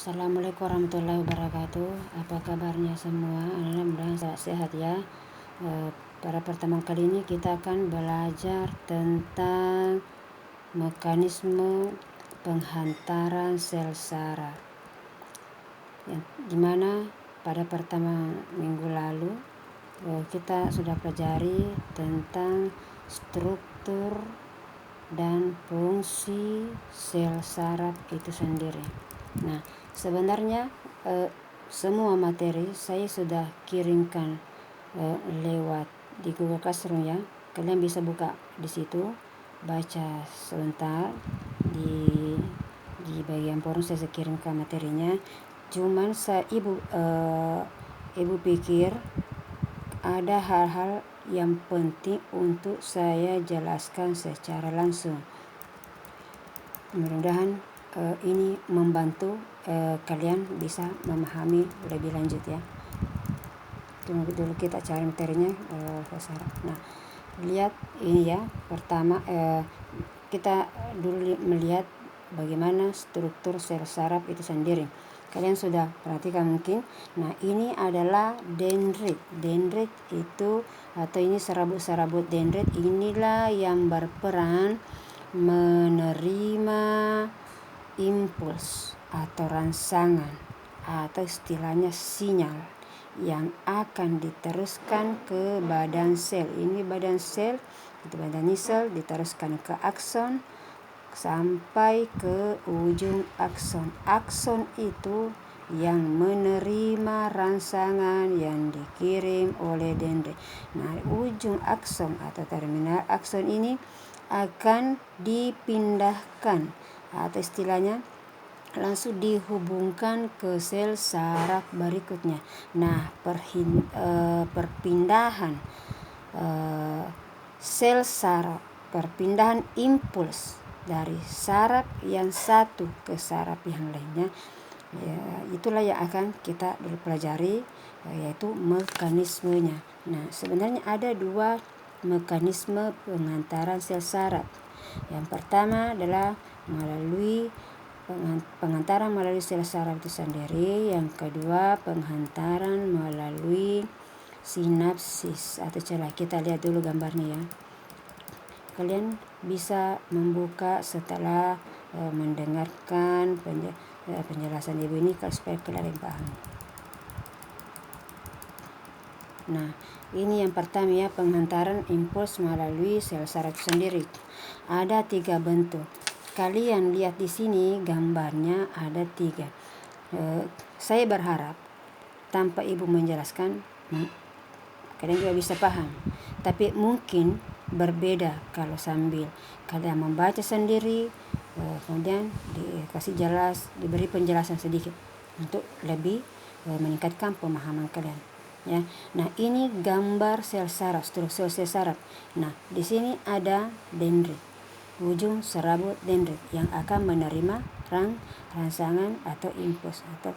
Assalamualaikum warahmatullahi wabarakatuh. Apa kabarnya semua? Alhamdulillah sehat ya. Pada pertemuan kali ini kita akan belajar tentang mekanisme penghantaran sel saraf. Dimana pada pertemuan minggu lalu kita sudah pelajari tentang struktur dan fungsi sel saraf itu sendiri. Nah, sebenarnya semua materi saya sudah kirimkan lewat di Google Classroom ya. Kalian bisa buka di situ, baca sebentar di bagian forum saya kirimkan materinya. Cuman ibu pikir ada hal-hal yang penting untuk saya jelaskan secara langsung. Mudah-mudahan ini membantu kalian bisa memahami lebih lanjut ya. Tunggu dulu kita cari materinya. Nah, lihat ini ya. Pertama kita dulu melihat bagaimana struktur sel saraf itu sendiri. Kalian sudah perhatikan mungkin. Nah, ini adalah dendrit. Dendrit itu atau ini serabut-serabut dendrit inilah yang berperan menerima impuls atau rangsangan atau istilahnya sinyal yang akan diteruskan ke badan sel. Ini badan sel, itu badan sel diteruskan ke akson sampai ke ujung akson. Akson itu yang menerima rangsangan yang dikirim oleh dendrit. Nah, ujung akson atau terminal akson ini akan dipindahkan atau istilahnya langsung dihubungkan ke sel saraf berikutnya. Nah, perpindahan sel saraf, perpindahan impuls dari saraf yang satu ke saraf yang lainnya, ya, itulah yang akan kita pelajari, yaitu mekanismenya. Nah, sebenarnya ada dua mekanisme penghantaran sel saraf. Yang pertama adalah melalui penghantaran melalui sel saraf itu sendiri. Yang kedua, penghantaran melalui sinapsis atau celah. Kita lihat dulu gambarnya ya. Kalian bisa membuka setelah mendengarkan penjelasan ibu ini supaya kalian paham. Nah, ini yang pertama ya, penghantaran impuls melalui sel saraf sendiri. Ada 3 bentuk. Kalian lihat di sini gambarnya ada 3. Saya berharap tanpa ibu menjelaskan kalian juga bisa paham. Tapi mungkin berbeda kalau sambil kalian membaca sendiri, kemudian dikasih diberi penjelasan sedikit untuk lebih meningkatkan pemahaman kalian. Ya, nah ini gambar sel saraf, struktur sel saraf. Nah, di sini ada dendrit, ujung serabut dendrit yang akan menerima rangsangan atau impuls atau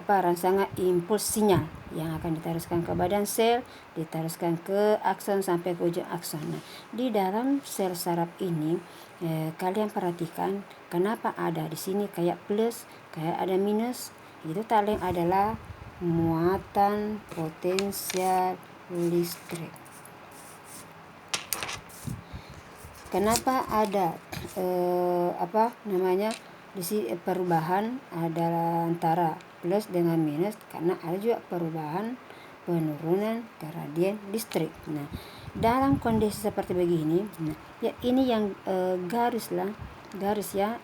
rangsangan impuls sinyal yang akan diteruskan ke badan sel, diteruskan ke akson sampai ke ujung akson. Nah, di dalam sel saraf ini kalian perhatikan kenapa ada di sini kayak plus, kayak ada minus. Itu tadi adalah muatan potensial listrik. Kenapa ada di sini perubahan adalah antara plus dengan minus? Karena ada juga perubahan penurunan gradien listrik. Nah, dalam kondisi seperti begini, ya ini yang garis ya,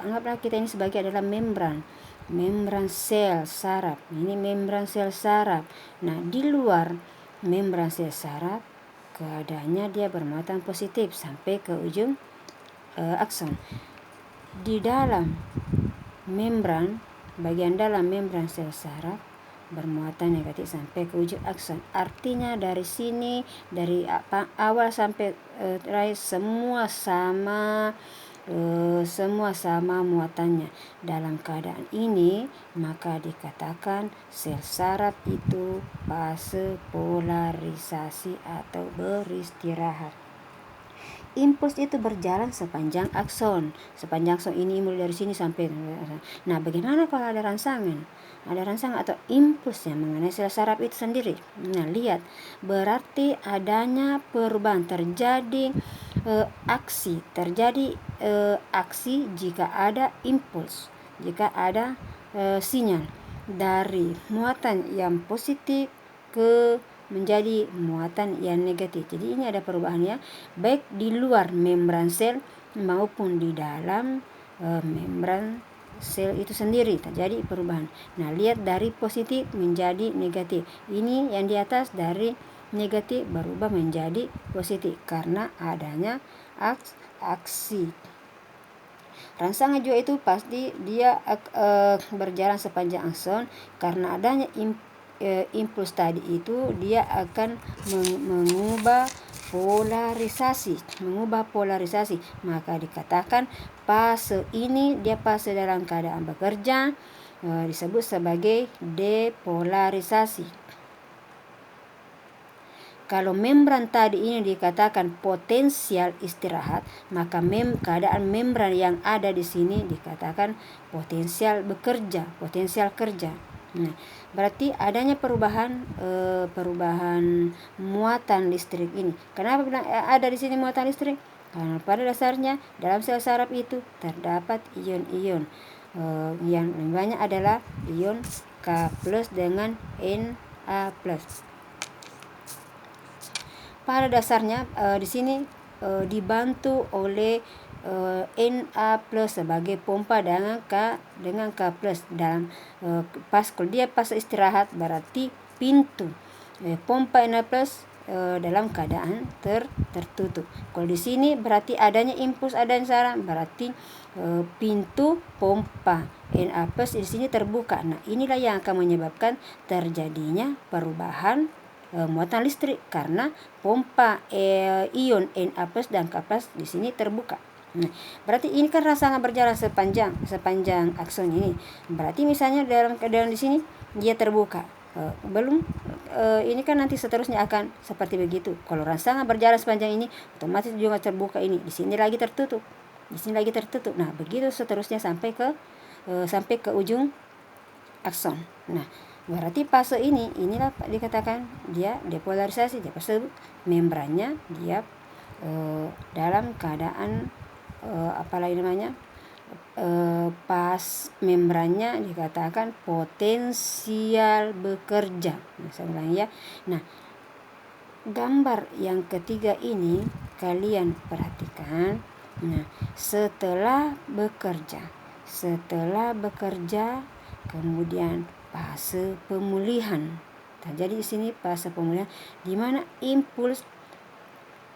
anggaplah kita ini sebagai adalah membran sel saraf. Ini membran sel saraf. Nah, di luar membran sel saraf keadaannya dia bermuatan positif sampai ke ujung akson. Di dalam bagian dalam membran sel saraf bermuatan negatif sampai ke ujung akson. Artinya dari sini, dari awal sampai terakhir semua sama muatannya. Dalam keadaan ini maka dikatakan sel saraf itu fase polarisasi atau beristirahat. impuls itu berjalan sepanjang akson. Sepanjang akson ini mulai dari sini sampai. Nah, bagaimana kalau ada rangsangan? Ada rangsangan atau impuls yang mengenai sel saraf itu sendiri. Nah, lihat, berarti adanya perubahan, terjadi aksi, aksi jika ada impuls, jika ada sinyal dari muatan yang positif ke menjadi muatan yang negatif. Jadi ini ada perubahannya baik di luar membran sel maupun di dalam membran sel itu sendiri terjadi perubahan. Nah, lihat dari positif menjadi negatif. Ini yang di atas dari negatif berubah menjadi positif karena adanya aksi. Rangsangan juga itu pasti dia berjalan sepanjang akson karena adanya impuls tadi itu dia akan mengubah polarisasi, maka dikatakan fase ini dia fase dalam keadaan bekerja, disebut sebagai depolarisasi. Kalau membran tadi ini dikatakan potensial istirahat, maka keadaan membran yang ada di sini dikatakan potensial bekerja, potensial kerja. Nah, berarti adanya perubahan muatan listrik ini. Kenapa ada di sini muatan listrik? Karena pada dasarnya dalam sel saraf itu terdapat ion-ion. Yang banyak adalah ion K+ dengan Na+. Pada dasarnya di sini dibantu oleh Na+ sebagai pompa dengan K dalam kalau dia pas istirahat berarti pintu pompa Na+ dalam keadaan tertutup. Kalau di sini berarti adanya impuls, adanya saran, berarti pintu pompa Na+ di sini terbuka. Nah, inilah yang akan menyebabkan terjadinya perubahan muatan listrik karena pompa ion Na+ dan K+ di sini terbuka. Nah, berarti ini kan rangsangan berjalan sepanjang akson ini. Berarti misalnya dalam keadaan di sini dia terbuka. Ini kan nanti seterusnya akan seperti begitu. Kalau rangsangan berjalan sepanjang ini, otomatis juga terbuka ini. Di sini lagi tertutup. Di sini lagi tertutup. Nah, begitu seterusnya sampai ke ujung akson. Nah, berarti fase inilah dikatakan dia depolarisasi. Dia fase membrannya dia dalam keadaan pas membrannya dikatakan potensial bekerja. Nah, saya ulang ya. Nah, gambar yang ketiga ini kalian perhatikan. Nah, setelah bekerja kemudian fase pemulihan. Terjadi di sini fase pemulihan di mana impuls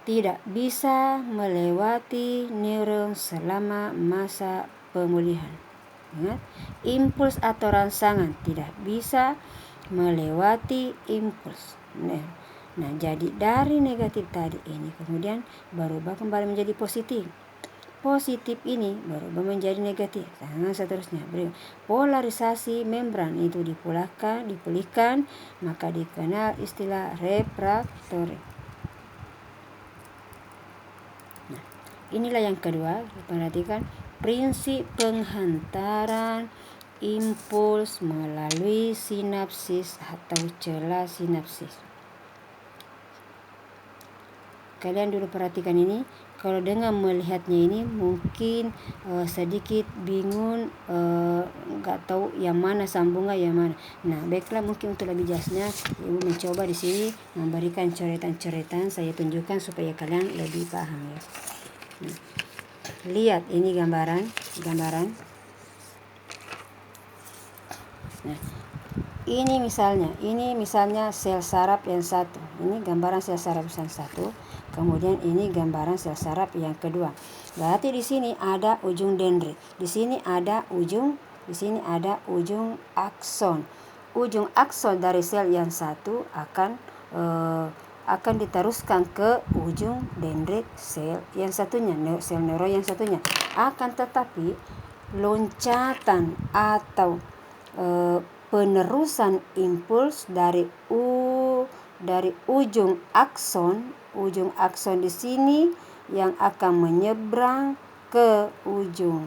tidak bisa melewati neuron selama masa pemulihan. Ingat, impuls atau rangsangan tidak bisa melewati impuls. Nah, jadi dari negatif tadi ini kemudian berubah kembali menjadi positif. Positif ini berubah menjadi negatif. Nah, seterusnya polarisasi membran itu dipulihkan, maka dikenal istilah refraktori. Nah, inilah yang kedua, perhatikan prinsip penghantaran impuls melalui sinapsis atau celah sinapsis. Kalian dulu perhatikan ini. Kalau dengan melihatnya ini mungkin sedikit bingung, nggak tahu yang mana sambungan yang mana. Nah, baiklah, mungkin untuk lebih jelasnya Ibu mencoba di sini memberikan coretan-coretan saya tunjukkan supaya kalian lebih paham ya. Nah, lihat ini gambaran. Nah, ini misalnya sel saraf yang satu. Ini gambaran sel saraf yang satu. Kemudian ini gambaran sel saraf yang kedua. Berarti di sini ada ujung dendrit. Di sini ada ujung akson. Ujung akson dari sel yang satu akan diteruskan ke ujung dendrit sel yang satunya, sel neuron yang satunya. Akan tetapi loncatan atau penerusan impuls dari ujung akson di sini yang akan menyeberang ke ujung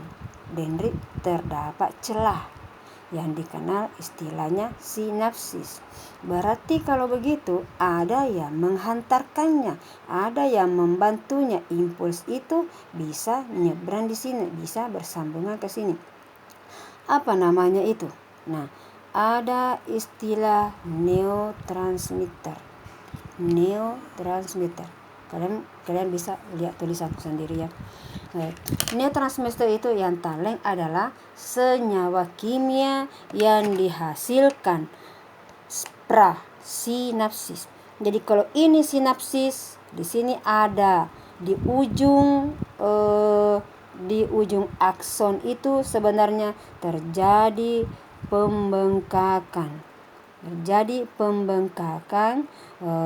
dendrit terdapat celah yang dikenal istilahnya sinapsis. Berarti kalau begitu ada yang menghantarkannya, ada yang membantunya. Impuls itu bisa nyebrang di sini, bisa bersambungan ke sini. Apa namanya itu? Nah, ada istilah neurotransmitter. Neurotransmitter. Kalian bisa lihat tulisan sendiri ya. Neurotransmitter itu yang paling adalah senyawa kimia yang dihasilkan prasinapsis. Jadi kalau ini sinapsis, di sini ada di ujung akson itu sebenarnya terjadi pembengkakan.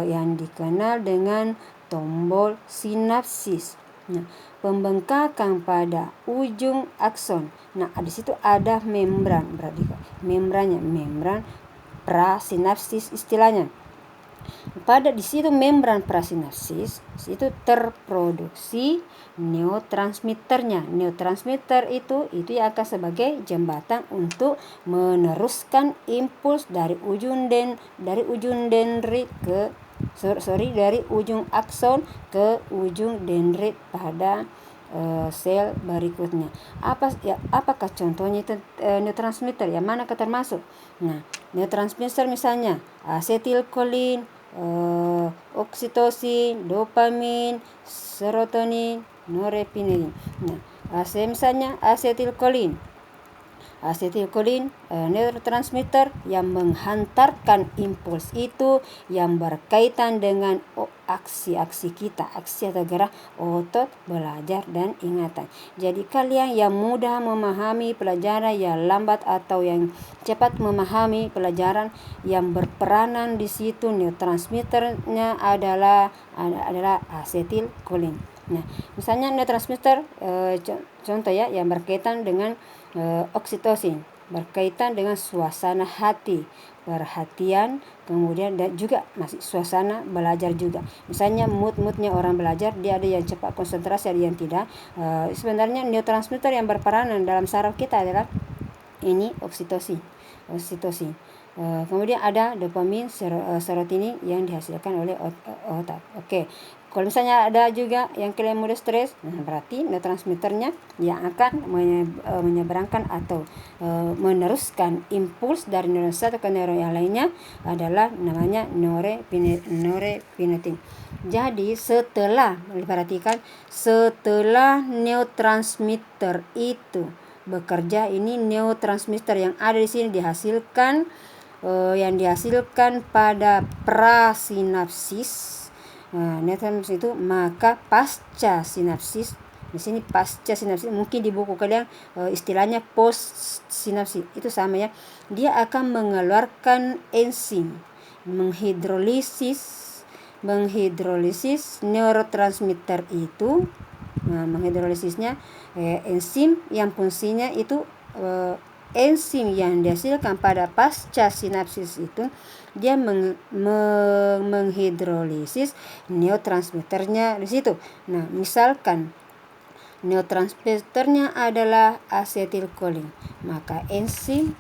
Yang dikenal dengan tombol sinapsis. Nah, pembengkakan pada ujung akson. Nah, di situ ada membran, berarti membran prasinapsis istilahnya. Pada di situ membran prasinapsis itu terproduksi neurotransmitternya. Neurotransmitter itu yang akan sebagai jembatan untuk meneruskan impuls dari ujung akson ke ujung dendrit pada sel berikutnya. Apakah contohnya itu neurotransmitter? Yang manakah termasuk? Nah, neurotransmitter misalnya asetilkolin, oksitosin, dopamin, serotonin, norepinefrin. Nah, misalnya asetilkolin, neurotransmitter yang menghantarkan impuls itu yang berkaitan dengan aksi-aksi kita, aksi atau gerak otot, belajar, dan ingatan. Jadi kalian yang mudah memahami pelajaran, yang lambat atau yang cepat memahami pelajaran, yang berperanan di situ neurotransmitternya adalah asetilkolin. Nah, misalnya neurotransmitter contoh ya yang berkaitan dengan oksitosin, berkaitan dengan suasana hati, perhatian, kemudian dan juga masih suasana belajar juga. Misalnya moodnya orang belajar, dia ada yang cepat konsentrasi, ada yang tidak. Sebenarnya neurotransmitter yang berperanan dalam saraf kita adalah ini oksitosin. Kemudian ada dopamin, serotonin yang dihasilkan oleh otak. Oke. Kalau misalnya ada juga yang kalian mudah stres, berarti neurotransmitternya yang akan menyeberangkan atau meneruskan impuls dari neuron satu ke neuron yang lainnya adalah namanya norepinefrin. Jadi setelah neurotransmitter itu bekerja, ini neurotransmitter yang ada di sini dihasilkan pada prasinapsis. Neurotransmitter itu, maka pasca sinapsis, di sini pasca sinapsis, mungkin di buku kalian istilahnya post sinapsis, itu sama ya. Dia akan mengeluarkan enzim menghidrolisis neurotransmitter itu. Menghidrolisisnya enzim yang fungsinya itu enzim yang dihasilkan pada pasca sinapsis itu dia menghidrolisis neurotransmitternya di situ. Nah, misalkan neurotransmitternya adalah asetilkolin, maka enzim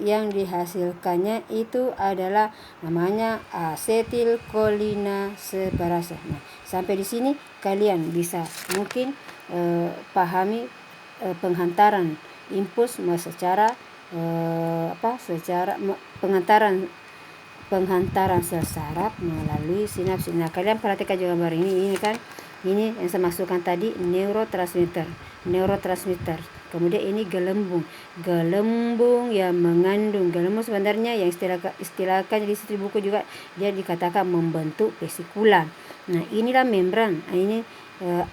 yang dihasilkannya itu adalah namanya asetilkolina separase. Nah, sampai di sini kalian bisa mungkin pahami penghantaran impuls secara penghantaran sel saraf melalui sinapsis. Nah, kalian perhatikan juga gambar ini kan, ini yang saya masukkan tadi neurotransmitter. Kemudian ini gelembung yang mengandung. Gelembung sebenarnya yang istilahkan di situ buku juga dia dikatakan membentuk vesikular. Nah, inilah membran. Ini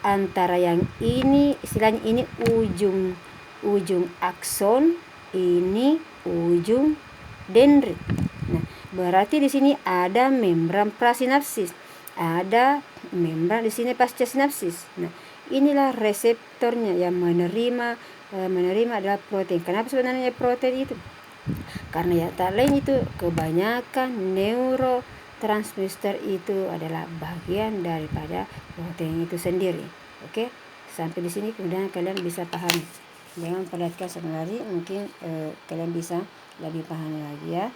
antara yang ini istilahnya ini ujung akson, ini ujung dendrit. Nah, berarti di sini ada membran prasinapsis, ada membran di sini pasca sinapsis. Nah, inilah reseptornya yang menerima adalah protein. Kenapa sebenarnya protein itu? Karena ya tak lain itu kebanyakan neurotransmitter transistor itu adalah bagian daripada protein itu sendiri. Oke, sampai di sini kemudian kalian bisa paham. Jangan perlihatkan sekali lagi, mungkin kalian bisa lebih paham lagi ya.